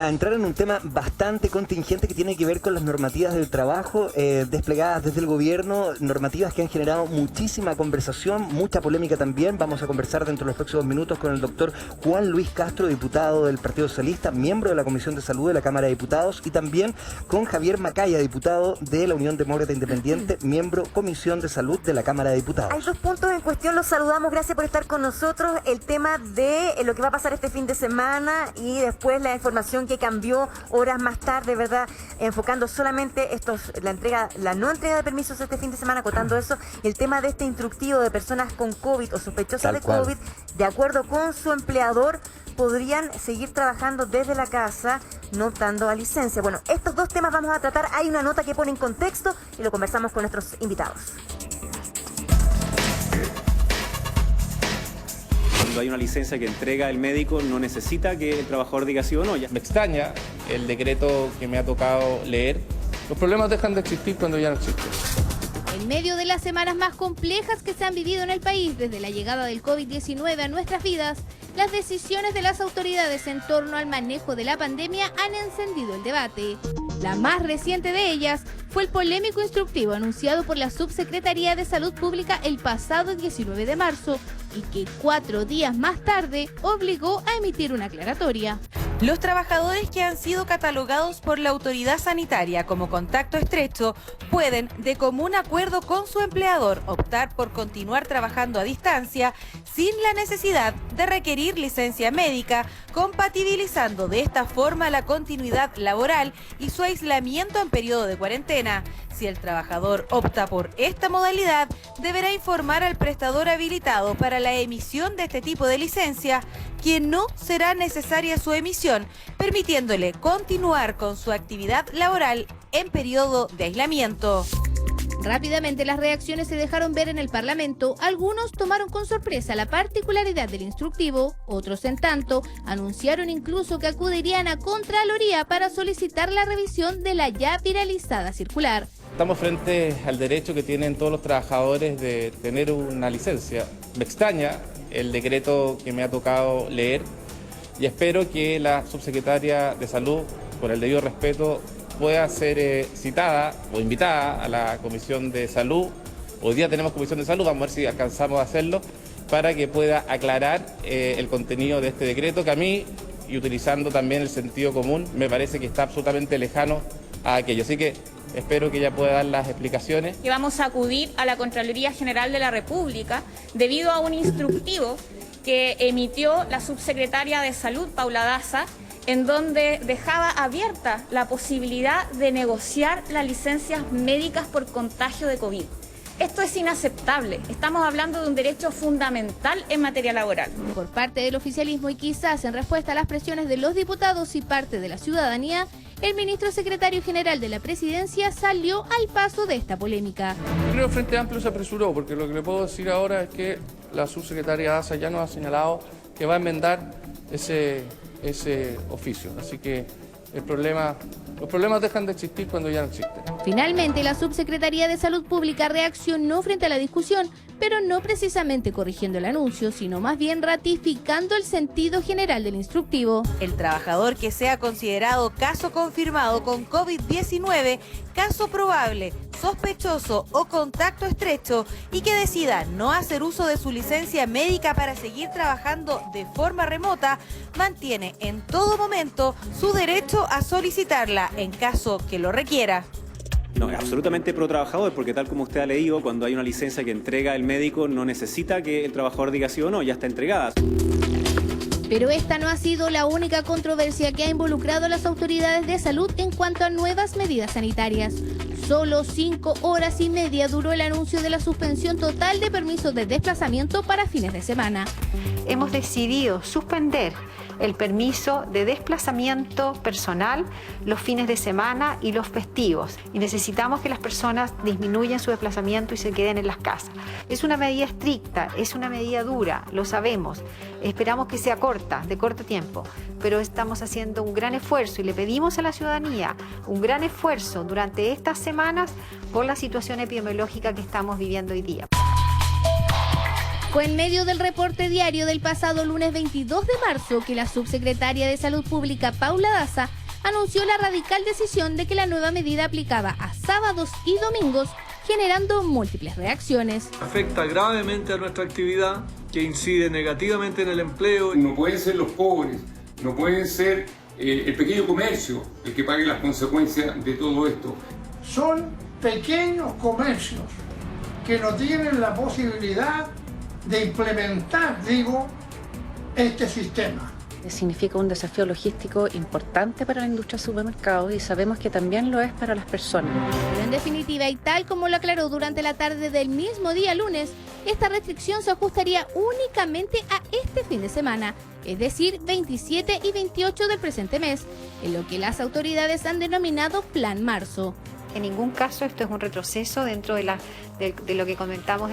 A entrar en un tema bastante contingente que tiene que ver con las normativas del trabajo desplegadas desde el gobierno, normativas que han generado muchísima conversación, mucha polémica también. Vamos a conversar dentro de los próximos minutos con el doctor Juan Luis Castro, diputado del Partido Socialista, miembro de la Comisión de Salud de la Cámara de Diputados, y también con Javier Macaya, diputado de la Unión Demócrata Independiente, miembro Comisión de Salud de la Cámara de Diputados. Hay dos puntos en cuestión, los saludamos, gracias por estar con nosotros. El tema de lo que va a pasar este fin de semana y después la información que cambió horas más tarde, ¿verdad? Enfocando solamente la no entrega de permisos este fin de semana, acotando eso, el tema de este instructivo de personas con COVID o sospechosas de COVID, de acuerdo con su empleador, podrían seguir trabajando desde la casa, no optando a licencia. Bueno, estos dos temas vamos a tratar. Hay una nota que pone en contexto y lo conversamos con nuestros invitados. Cuando hay una licencia que entrega el médico, no necesita que el trabajador diga sí o no. Me extraña el decreto que me ha tocado leer. Los problemas dejan de existir cuando ya no existen. En medio de las semanas más complejas que se han vivido en el país desde la llegada del COVID-19 a nuestras vidas, las decisiones de las autoridades en torno al manejo de la pandemia han encendido el debate. La más reciente de ellas fue el polémico instructivo anunciado por la Subsecretaría de Salud Pública el pasado 19 de marzo y que 4 días más tarde obligó a emitir una aclaratoria. Los trabajadores que han sido catalogados por la autoridad sanitaria como contacto estrecho pueden, de común acuerdo con su empleador, optar por continuar trabajando a distancia sin la necesidad de requerir licencia médica, compatibilizando de esta forma la continuidad laboral y su aislamiento en periodo de cuarentena. Si el trabajador opta por esta modalidad, deberá informar al prestador habilitado para la emisión de este tipo de licencia que no será necesaria su emisión, permitiéndole continuar con su actividad laboral en periodo de aislamiento. Rápidamente las reacciones se dejaron ver en el Parlamento. Algunos tomaron con sorpresa la particularidad del instructivo, otros en tanto anunciaron incluso que acudirían a Contraloría para solicitar la revisión de la ya viralizada circular. Estamos frente al derecho que tienen todos los trabajadores de tener una licencia. Me extraña el decreto que me ha tocado leer y espero que la subsecretaria de Salud, por el debido respeto, pueda ser citada o invitada a la Comisión de Salud. Hoy día tenemos Comisión de Salud, vamos a ver si alcanzamos a hacerlo, para que pueda aclarar el contenido de este decreto, que a mí, y utilizando también el sentido común, me parece que está absolutamente lejano a aquello. Así que espero que ella pueda dar las explicaciones. Que vamos a acudir a la Contraloría General de la República debido a un instructivo que emitió la subsecretaria de Salud, Paula Daza, en donde dejaba abierta la posibilidad de negociar las licencias médicas por contagio de COVID. Esto es inaceptable. Estamos hablando de un derecho fundamental en materia laboral. Por parte del oficialismo y quizás en respuesta a las presiones de los diputados y parte de la ciudadanía, el ministro secretario general de la Presidencia salió al paso de esta polémica. Creo que el Frente Amplio se apresuró, porque lo que le puedo decir ahora es que la subsecretaria Daza ya nos ha señalado que va a enmendar ese oficio. Así que los problemas dejan de existir cuando ya no existen. Finalmente, la Subsecretaría de Salud Pública reaccionó frente a la discusión, pero no precisamente corrigiendo el anuncio, sino más bien ratificando el sentido general del instructivo. El trabajador que sea considerado caso confirmado con COVID-19, caso probable, sospechoso o contacto estrecho y que decida no hacer uso de su licencia médica para seguir trabajando de forma remota, mantiene en todo momento su derecho a solicitarla en caso que lo requiera. No, es absolutamente pro trabajador, porque tal como usted ha leído, cuando hay una licencia que entrega el médico, no necesita que el trabajador diga sí o no, ya está entregada. Pero esta no ha sido la única controversia que ha involucrado a las autoridades de salud en cuanto a nuevas medidas sanitarias. Solo 5 horas y media duró el anuncio de la suspensión total de permisos de desplazamiento para fines de semana. Hemos decidido suspender el permiso de desplazamiento personal los fines de semana y los festivos, y necesitamos que las personas disminuyan su desplazamiento y se queden en las casas. Es una medida estricta, es una medida dura, lo sabemos, esperamos que sea corta, de corto tiempo, pero estamos haciendo un gran esfuerzo y le pedimos a la ciudadanía un gran esfuerzo durante estas semanas por la situación epidemiológica que estamos viviendo hoy día. Fue en medio del reporte diario del pasado lunes 22 de marzo que la subsecretaria de Salud Pública, Paula Daza, anunció la radical decisión de que la nueva medida aplicaba a sábados y domingos, generando múltiples reacciones. Afecta gravemente a nuestra actividad, que incide negativamente en el empleo. No pueden ser los pobres, no pueden ser el pequeño comercio el que pague las consecuencias de todo esto. Son pequeños comercios que no tienen la posibilidad de implementar, este sistema. Significa un desafío logístico importante para la industria de supermercados y sabemos que también lo es para las personas. Pero en definitiva, y tal como lo aclaró durante la tarde del mismo día lunes, esta restricción se ajustaría únicamente a este fin de semana, es decir, 27 y 28 del presente mes, en lo que las autoridades han denominado Plan Marzo. En ningún caso esto es un retroceso dentro de lo que comentamos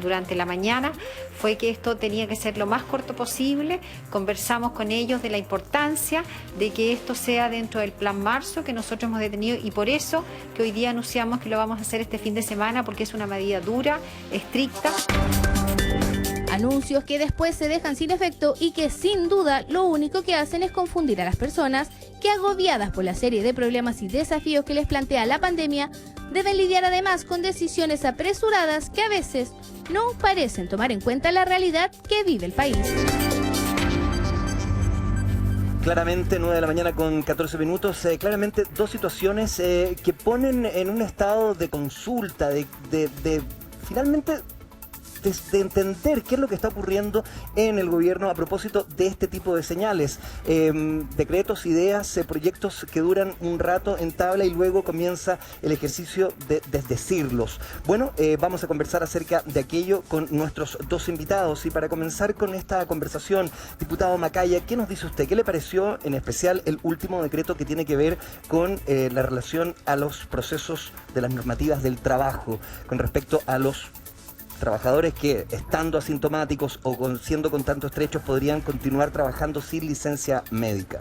durante la mañana, fue que esto tenía que ser lo más corto posible. Conversamos con ellos de la importancia de que esto sea dentro del Plan Marzo que nosotros hemos detenido y por eso que hoy día anunciamos que lo vamos a hacer este fin de semana porque es una medida dura, estricta. Anuncios que después se dejan sin efecto y que sin duda lo único que hacen es confundir a las personas que, agobiadas por la serie de problemas y desafíos que les plantea la pandemia, deben lidiar además con decisiones apresuradas que a veces no parecen tomar en cuenta la realidad que vive el país. Claramente, 9 de la mañana con 14 minutos, claramente dos situaciones que ponen en un estado de consulta, de finalmente de entender qué es lo que está ocurriendo en el gobierno a propósito de este tipo de señales. Decretos, ideas, proyectos que duran un rato en tabla y luego comienza el ejercicio de desdecirlos. Bueno, vamos a conversar acerca de aquello con nuestros dos invitados y para comenzar con esta conversación, diputado Macaya, ¿qué nos dice usted? ¿Qué le pareció en especial el último decreto que tiene que ver con la relación a los procesos de las normativas del trabajo con respecto a los trabajadores que, estando asintomáticos o siendo contacto estrechos, podrían continuar trabajando sin licencia médica?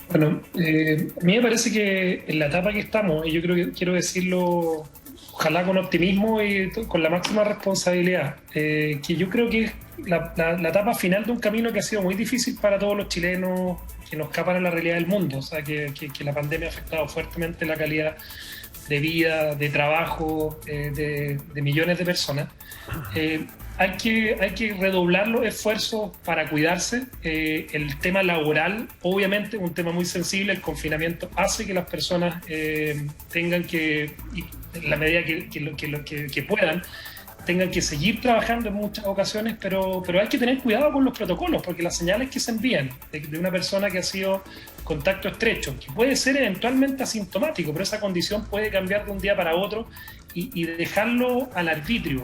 Bueno, a mí me parece que en la etapa que estamos, y yo creo que quiero decirlo, ojalá con optimismo y con la máxima responsabilidad, que yo creo que es la etapa final de un camino que ha sido muy difícil para todos los chilenos que nos escapan a la realidad del mundo. O sea, que la pandemia ha afectado fuertemente la calidad de vida, de trabajo, de millones de personas. Hay que redoblar los esfuerzos para cuidarse. El tema laboral, obviamente, un tema muy sensible. El confinamiento hace que las personas tengan que, en la medida que puedan, tengan que seguir trabajando en muchas ocasiones, pero hay que tener cuidado con los protocolos, porque las señales que se envían de una persona que ha sido contacto estrecho, que puede ser eventualmente asintomático, pero esa condición puede cambiar de un día para otro y dejarlo al arbitrio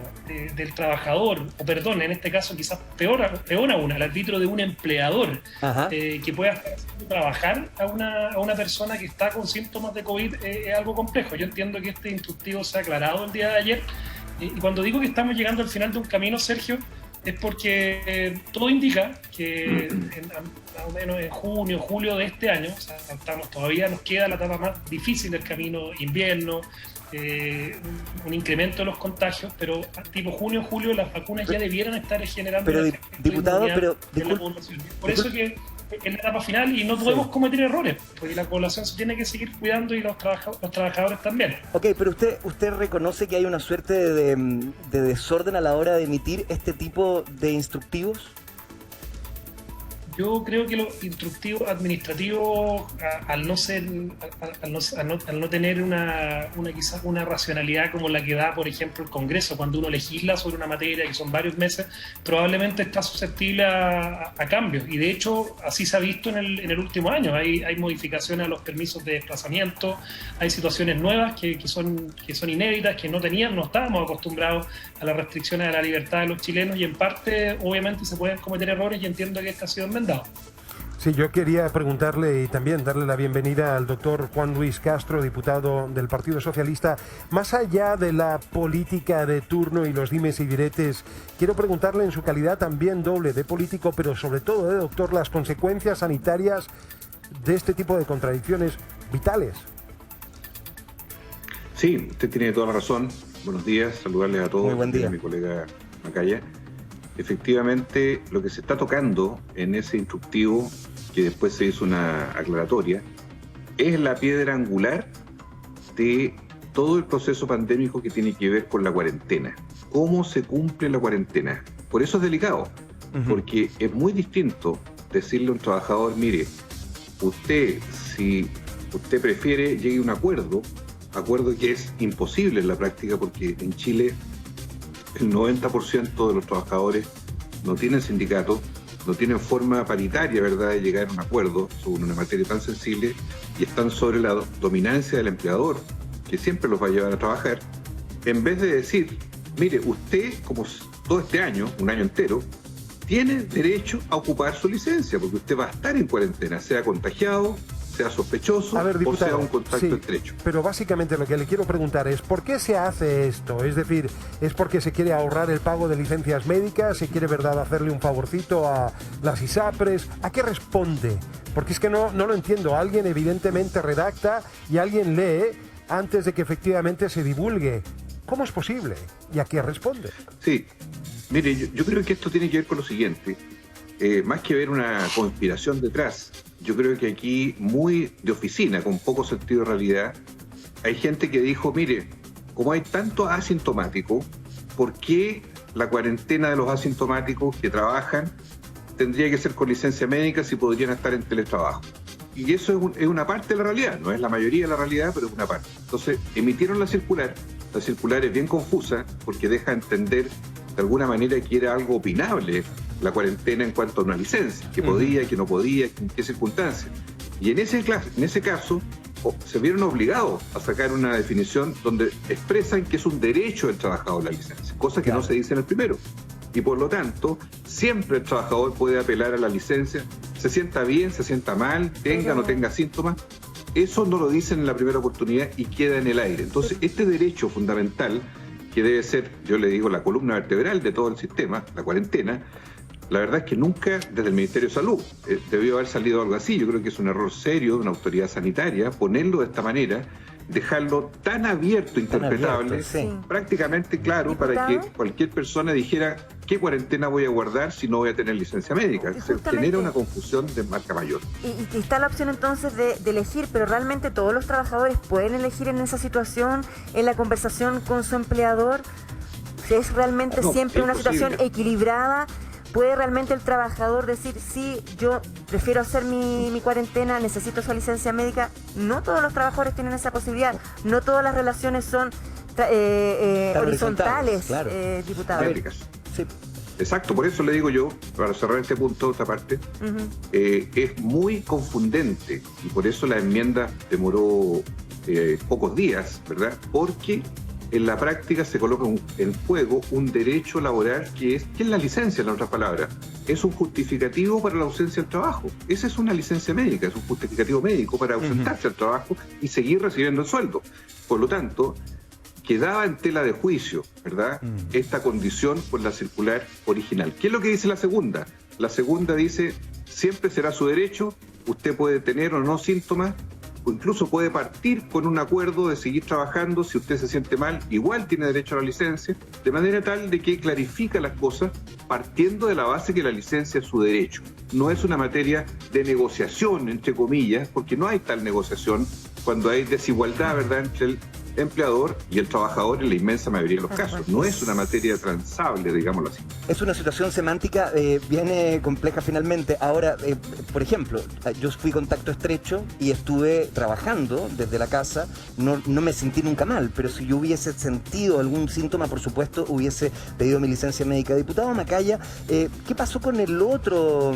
del trabajador, o perdón, en este caso quizás peor aún, al arbitrio de un empleador que pueda trabajar a una persona que está con síntomas de COVID es algo complejo. Yo entiendo que este instructivo se ha aclarado el día de ayer. Y cuando digo que estamos llegando al final de un camino, Sergio, es porque todo indica que más o menos en junio, julio de este año, o sea, todavía nos queda la etapa más difícil del camino, invierno, un incremento de los contagios, pero tipo junio, julio las vacunas ya debieran estar generando... Pero, diputado, por eso que en la etapa final y no podemos cometer errores, porque la población se tiene que seguir cuidando y los trabajadores también. Ok, pero usted reconoce que hay una suerte de desorden a la hora de emitir este tipo de instructivos. Yo creo que los instructivos administrativos, al no tener quizás una racionalidad como la que da, por ejemplo, el Congreso, cuando uno legisla sobre una materia que son varios meses, probablemente está susceptible a cambios. Y de hecho, así se ha visto en el último año. Hay modificaciones a los permisos de desplazamiento, hay situaciones nuevas que son inéditas, que no estábamos acostumbrados a las restricciones a la libertad de los chilenos y en parte, obviamente, se pueden cometer errores y entiendo que esta ha sido enmendado. Sí, yo quería preguntarle y también darle la bienvenida al doctor Juan Luis Castro, diputado del Partido Socialista. Más allá de la política de turno y los dimes y diretes, quiero preguntarle en su calidad también doble de político, pero sobre todo de doctor, las consecuencias sanitarias de este tipo de contradicciones vitales. Sí, usted tiene toda la razón. buenos días, saludarles a todos. Muy buen día. A mi colega Macaya. Efectivamente, lo que se está tocando en ese instructivo, que después se hizo una aclaratoria, es la piedra angular de todo el proceso pandémico que tiene que ver con la cuarentena. ¿Cómo se cumple la cuarentena? Por eso es delicado, porque es muy distinto decirle a un trabajador, mire, usted, si usted prefiere, llegue a un acuerdo que es imposible en la práctica, porque en Chile el 90% de los trabajadores no tienen sindicato, no tienen forma paritaria, ¿verdad?, de llegar a un acuerdo sobre una materia tan sensible, y están sobre la dominancia del empleador, que siempre los va a llevar a trabajar, en vez de decir, mire, usted, como todo este año, un año entero, tiene derecho a ocupar su licencia, porque usted va a estar en cuarentena, sea contagiado, sea sospechoso, diputado, o sea un contacto estrecho. Pero básicamente lo que le quiero preguntar es, ¿por qué se hace esto? Es decir, ¿es porque se quiere ahorrar el pago de licencias médicas? ¿Se quiere, verdad, hacerle un favorcito a las ISAPRES? ¿A qué responde? Porque es que no lo entiendo. Alguien evidentemente redacta y alguien lee antes de que efectivamente se divulgue. ¿Cómo es posible? ¿Y a qué responde? Sí, mire, yo creo que esto tiene que ver con lo siguiente. Más que ver una conspiración detrás, yo creo que aquí, muy de oficina, con poco sentido de realidad, hay gente que dijo, mire, como hay tanto asintomático, ¿por qué la cuarentena de los asintomáticos que trabajan tendría que ser con licencia médica si podrían estar en teletrabajo? Y eso es una parte de la realidad, no es la mayoría de la realidad, pero es una parte. Entonces, emitieron la circular es bien confusa porque deja entender de alguna manera que era algo opinable la cuarentena en cuanto a una licencia, que podía, que no podía, en qué circunstancias. Y en ese caso se vieron obligados a sacar una definición donde expresan que es un derecho del trabajador la licencia, cosa que no se dice en el primero. Y por lo tanto, siempre el trabajador puede apelar a la licencia, se sienta bien, se sienta mal, tenga o no tenga síntomas. Eso no lo dicen en la primera oportunidad y queda en el aire. Entonces, este derecho fundamental, que debe ser, yo le digo, la columna vertebral de todo el sistema, la cuarentena, la verdad es que nunca desde el Ministerio de Salud debió haber salido algo así. Yo creo que es un error serio de una autoridad sanitaria ponerlo de esta manera, dejarlo tan abierto, interpretable, prácticamente claro, para que cualquier persona dijera qué cuarentena voy a guardar si no voy a tener licencia médica. Se genera una confusión de marca mayor. Y está la opción entonces de elegir, pero realmente todos los trabajadores pueden elegir en esa situación, en la conversación con su empleador. ¿Es realmente siempre una situación equilibrada? ¿Puede realmente el trabajador decir, sí, yo prefiero hacer mi cuarentena, necesito esa licencia médica? No todos los trabajadores tienen esa posibilidad, no todas las relaciones son horizontales, claro. Diputado. Sí. Exacto, por eso le digo yo, para cerrar este punto, esta parte, es muy confundente y por eso la enmienda demoró pocos días, ¿verdad? Porque en la práctica se coloca en juego un derecho laboral que es la licencia, en otras palabras. Es un justificativo para la ausencia del trabajo. Esa es una licencia médica, es un justificativo médico para ausentarse del trabajo y seguir recibiendo el sueldo. Por lo tanto, quedaba en tela de juicio, ¿verdad?, esta condición por la circular original. ¿Qué es lo que dice la segunda? La segunda dice, siempre será su derecho, usted puede tener o no síntomas, o incluso puede partir con un acuerdo de seguir trabajando. Si usted se siente mal, igual tiene derecho a la licencia, de manera tal de que clarifica las cosas partiendo de la base que la licencia es su derecho. No es una materia de negociación, entre comillas, porque no hay tal negociación cuando hay desigualdad, ¿verdad?, entre el empleador y el trabajador en la inmensa mayoría de los casos. No es una materia transable, digámoslo así. Es una situación semántica bien compleja finalmente. Ahora, por ejemplo, yo fui contacto estrecho y estuve trabajando desde la casa, no me sentí nunca mal, pero si yo hubiese sentido algún síntoma, por supuesto, hubiese pedido mi licencia médica. Diputado Macaya, ¿qué pasó con el otro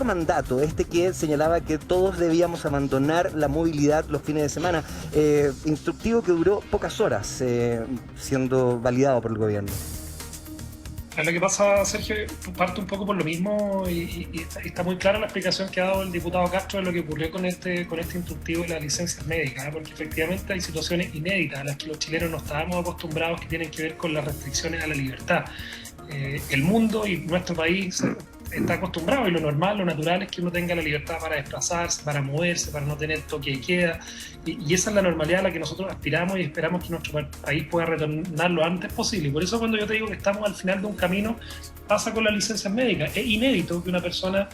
mandato, que señalaba que todos debíamos abandonar la movilidad los fines de semana? Instructivo que duró pocas horas siendo validado por el gobierno. Lo que pasa, Sergio, parte un poco por lo mismo y está muy clara la explicación que ha dado el diputado Castro de lo que ocurrió con este instructivo de las licencias médicas, porque efectivamente hay situaciones inéditas a las que los chilenos no estábamos acostumbrados, que tienen que ver con las restricciones a la libertad. El mundo y nuestro país está acostumbrado, y lo normal, lo natural es que uno tenga la libertad para desplazarse, para moverse, para no tener toque y queda, y esa es la normalidad a la que nosotros aspiramos y esperamos que nuestro país pueda retornar lo antes posible. Y por eso cuando yo te digo que estamos al final de un camino, pasa con las licencias médicas. Es inédito que una persona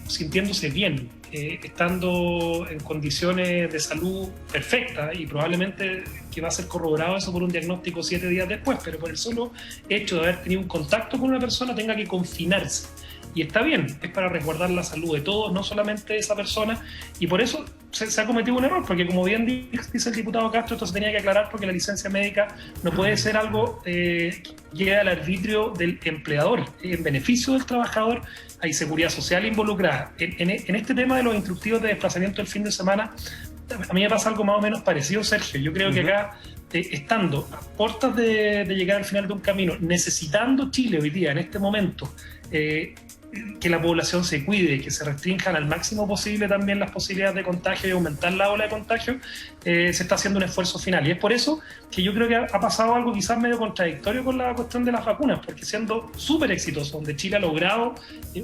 sintiéndose bien, estando en condiciones de salud perfectas, y probablemente que va a ser corroborado eso por un diagnóstico 7 días después, pero por el solo hecho de haber tenido un contacto con una persona tenga que confinarse. Y está bien, es para resguardar la salud de todos, no solamente de esa persona, y por eso se ha cometido un error, porque como bien dice el diputado Castro, esto se tenía que aclarar porque la licencia médica no puede ser algo que llegue al arbitrio del empleador, en beneficio del trabajador. Hay seguridad social involucrada. En este tema de los instructivos de desplazamiento el fin de semana, a mí me pasa algo más o menos parecido, Sergio. Yo creo que acá, estando a puertas de llegar al final de un camino, necesitando Chile hoy día, en este momento, que la población se cuide, que se restrinjan al máximo posible también las posibilidades de contagio y aumentar la ola de contagio, se está haciendo un esfuerzo final. Y es por eso que yo creo que ha pasado algo quizás medio contradictorio con la cuestión de las vacunas, porque siendo súper exitoso, donde Chile ha logrado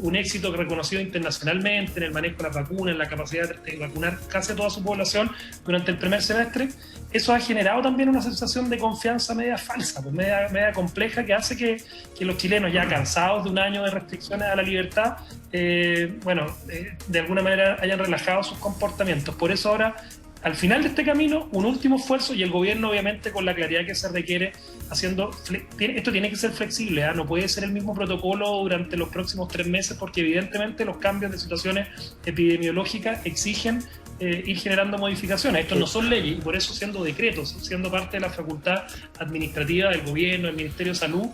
un éxito reconocido internacionalmente en el manejo de las vacunas, en la capacidad de vacunar casi a toda su población durante el primer semestre, eso ha generado también una sensación de confianza media falsa, pues media compleja, que hace que los chilenos, ya cansados de un año de restricciones a la libertad, de alguna manera hayan relajado sus comportamientos. Por eso ahora, al final de este camino, un último esfuerzo, y el gobierno obviamente con la claridad que se requiere, esto tiene que ser flexible, no puede ser el mismo protocolo durante los próximos 3 meses, porque evidentemente los cambios de situaciones epidemiológicas exigen ir generando modificaciones. Estos no son leyes, y por eso, siendo decretos, siendo parte de la facultad administrativa del gobierno, del Ministerio de Salud,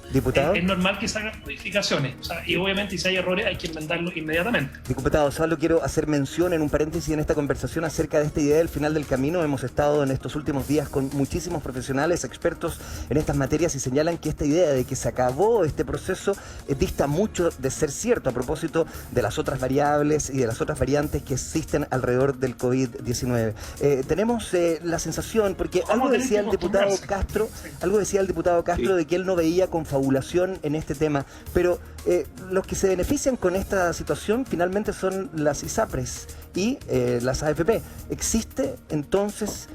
es normal que se hagan modificaciones. Y obviamente, si hay errores, hay que enmendarlos inmediatamente. Diputado, solo quiero hacer mención en un paréntesis en esta conversación acerca de esta idea del final del camino. Hemos estado en estos últimos días con muchísimos profesionales, expertos en estas materias, y señalan que esta idea de que se acabó este proceso dista mucho de ser cierto, a propósito de las otras variables y de las otras variantes que existen alrededor del COVID-19. Tenemos la sensación, porque algo decía el diputado Castro, de que él no veía confabulación en este tema, pero los que se benefician con esta situación finalmente son las ISAPRES y las AFP. ¿Existe entonces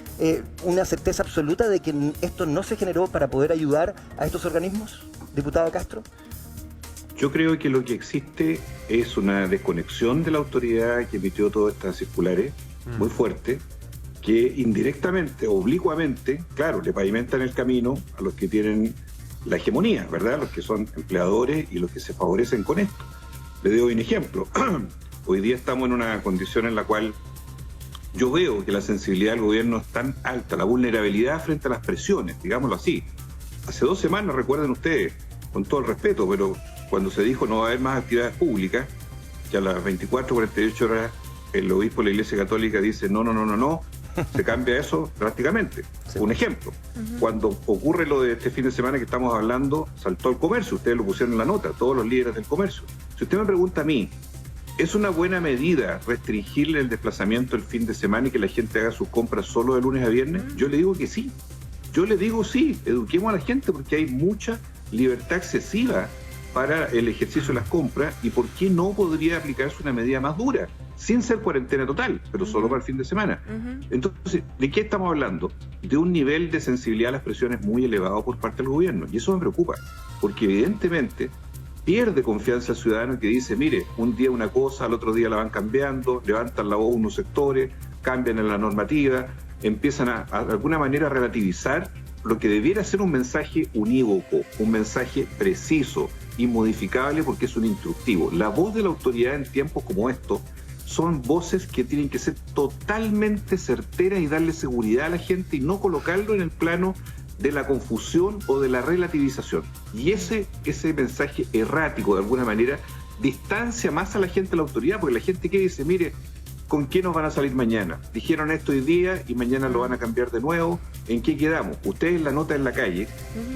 una certeza absoluta de que esto no se generó para poder ayudar a estos organismos, diputado Castro? Yo creo que lo que existe es una desconexión de la autoridad que emitió todas estas circulares, muy fuerte, que indirectamente, oblicuamente, claro, le pavimentan el camino a los que tienen la hegemonía, ¿verdad? Los que son empleadores y los que se favorecen con esto. Le doy un ejemplo. Hoy día estamos en una condición en la cual yo veo que la sensibilidad del gobierno es tan alta, la vulnerabilidad frente a las presiones, digámoslo así. Hace 2 semanas, recuerden ustedes, con todo el respeto, pero cuando se dijo no va a haber más actividades públicas, que a las 24, 48 horas el obispo de la Iglesia Católica dice no, se cambia eso drásticamente. Sí. Un ejemplo, cuando ocurre lo de este fin de semana que estamos hablando, saltó el comercio, ustedes lo pusieron en la nota, todos los líderes del comercio. Si usted me pregunta a mí, ¿es una buena medida restringirle el desplazamiento el fin de semana y que la gente haga sus compras solo de lunes a viernes? Yo le digo que sí. Yo le digo sí, eduquemos a la gente, porque hay mucha libertad excesiva para el ejercicio de las compras, y ¿por qué no podría aplicarse una medida más dura? Sin ser cuarentena total, pero solo para el fin de semana. Entonces, ¿de qué estamos hablando? De un nivel de sensibilidad a las presiones muy elevado por parte del gobierno, y eso me preocupa, porque evidentemente pierde confianza el ciudadano que dice, mire, un día una cosa, al otro día la van cambiando, levantan la voz unos sectores, cambian en la normativa, empiezan a de alguna manera a relativizar lo que debiera ser un mensaje unívoco, un mensaje preciso, inmodificable, porque es un instructivo. La voz de la autoridad en tiempos como estos son voces que tienen que ser totalmente certeras y darle seguridad a la gente y no colocarlo en el plano de la confusión o de la relativización. Y ese mensaje errático, de alguna manera, distancia más a la gente de la autoridad, porque la gente que dice, mire, ¿con qué nos van a salir mañana? Dijeron esto hoy día y mañana lo van a cambiar de nuevo. ¿En qué quedamos? Ustedes la nota en la calle,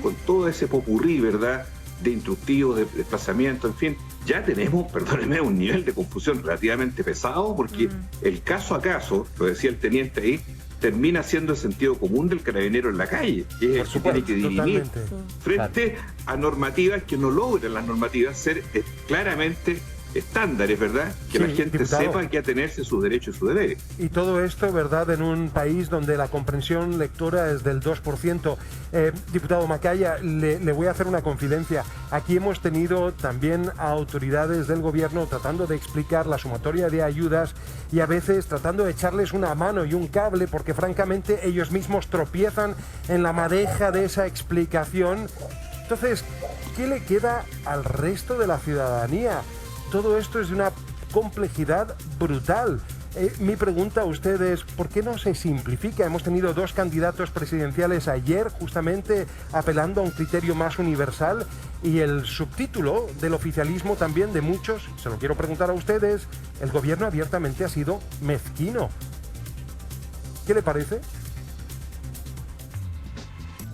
con todo ese popurrí, ¿verdad?, de instructivos, de desplazamiento, en fin, ya tenemos, perdónenme, un nivel de confusión relativamente pesado, porque el caso a caso, lo decía el teniente ahí, termina siendo el sentido común del carabinero en la calle, que es el que tiene que dirimir frente a normativas que no logran las normativas ser claramente estándares, ¿verdad? Que la gente sepa que atenerse a sus derechos y sus deberes. Y todo esto, ¿verdad?, en un país donde la comprensión lectora es del 2%. Diputado Macaya, le voy a hacer una confidencia. Aquí hemos tenido también a autoridades del gobierno tratando de explicar la sumatoria de ayudas y a veces tratando de echarles una mano y un cable porque francamente ellos mismos tropiezan en la madeja de esa explicación. Entonces, ¿qué le queda al resto de la ciudadanía? Todo esto es de una complejidad brutal. Mi pregunta a ustedes, ¿por qué no se simplifica? Hemos tenido 2 candidatos presidenciales ayer, justamente apelando a un criterio más universal, y el subtítulo del oficialismo también de muchos, se lo quiero preguntar a ustedes, el gobierno abiertamente ha sido mezquino. ¿Qué le parece?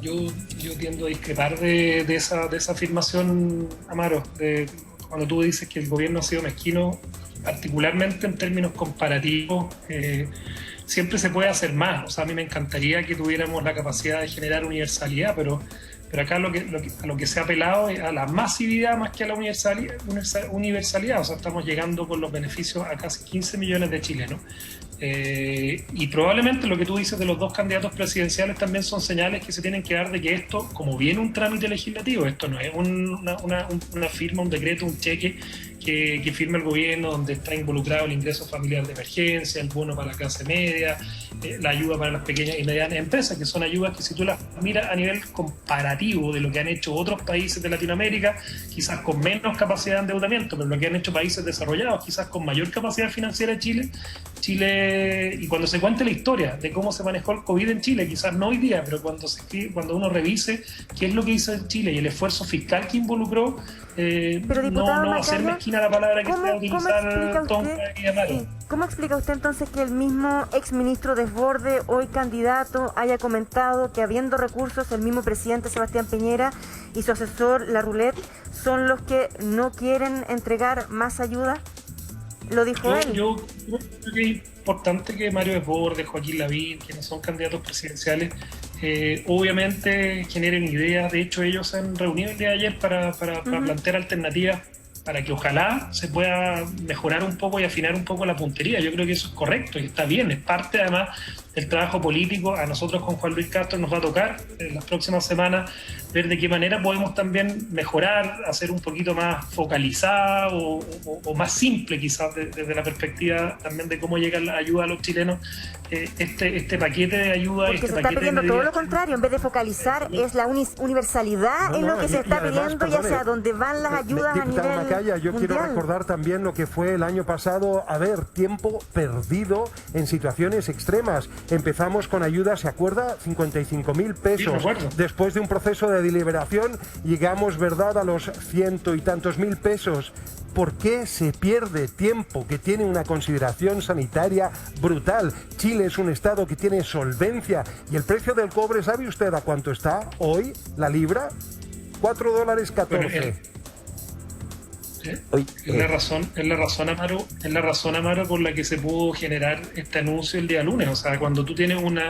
Yo tiendo a discrepar de esa afirmación, Amaro, cuando tú dices que el gobierno ha sido mezquino, particularmente en términos comparativos, siempre se puede hacer más. O sea, a mí me encantaría que tuviéramos la capacidad de generar universalidad, pero acá a lo que se ha apelado es a la masividad más que a la universalidad. O sea, estamos llegando con los beneficios a casi 15 millones de chilenos. Y probablemente lo que tú dices de los 2 candidatos presidenciales también son señales que se tienen que dar de que esto, como viene un trámite legislativo, esto no es una firma, un decreto, un cheque que firma el gobierno donde está involucrado el ingreso familiar de emergencia, el bono para la clase media, la ayuda para las pequeñas y medianas empresas, que son ayudas que si tú las miras a nivel comparativo de lo que han hecho otros países de Latinoamérica, quizás con menos capacidad de endeudamiento, pero lo que han hecho países desarrollados, quizás con mayor capacidad financiera, Chile, y cuando se cuente la historia de cómo se manejó el COVID en Chile, quizás no hoy día, pero cuando uno revise qué es lo que hizo Chile y el esfuerzo fiscal que involucró, no va a ser mezquina la palabra que se va a utilizar Tonka y Amaro. ¿Cómo explica usted entonces que el mismo exministro Desbordes, hoy candidato, haya comentado que habiendo recursos, el mismo presidente Sebastián Piñera y su asesor La Roulette son los que no quieren entregar más ayuda? Lo dijo él. Yo creo que es importante que Mario Desbordes, Joaquín Lavín, quienes son candidatos presidenciales, obviamente generen ideas. De hecho, ellos se han reunido el día de ayer para plantear alternativas para que ojalá se pueda mejorar un poco y afinar un poco la puntería. Yo creo que eso es correcto y está bien, es parte además del trabajo político. A nosotros con Juan Luis Castro nos va a tocar en las próximas semanas ver de qué manera podemos también mejorar, hacer un poquito más focalizada o más simple quizás desde la perspectiva también de cómo llega la ayuda a los chilenos, este paquete de ayuda. Porque se está pidiendo todo lo contrario, en vez de focalizar es la universalidad en lo que se está pidiendo y hacia dónde van las ayudas a nivel Macaya, yo quiero recordar también lo que fue el año pasado, tiempo perdido en situaciones extremas. Empezamos con ayuda, ¿se acuerda? 55.000 pesos. Sí, después de un proceso de deliberación llegamos, ¿verdad?, a los 100 y tantos mil pesos. ¿Por qué se pierde tiempo que tiene una consideración sanitaria brutal? Chile es un estado que tiene solvencia y el precio del cobre, ¿sabe usted a cuánto está hoy la libra? $4.14. Es la razón, Amaro, por la que se pudo generar este anuncio el día lunes. O sea, cuando tú tienes un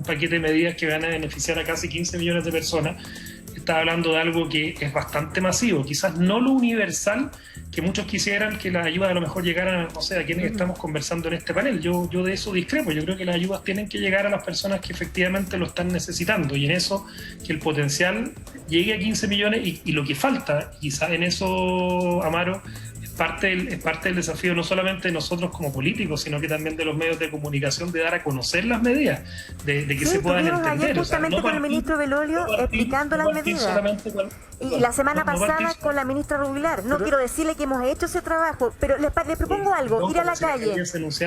paquete de medidas que van a beneficiar a casi 15 millones de personas, estás hablando de algo que es bastante masivo, quizás no lo universal que muchos quisieran, que las ayudas a lo mejor llegaran, no sé, a quienes estamos conversando en este panel. Yo de eso discrepo. Yo creo que las ayudas tienen que llegar a las personas que efectivamente lo están necesitando, y en eso que el potencial llegue a 15 millones y lo que falta, quizás en eso, Amaro, es parte del desafío no solamente de nosotros como políticos, sino que también de los medios de comunicación, de dar a conocer las medidas, de que se puedan entender. Ayer justamente con el ministro Belolio explicando las medidas. Y la semana pasada con la ministra Rubilar. No quiero decirle que hemos hecho ese trabajo, pero les propongo algo, ir a la calle.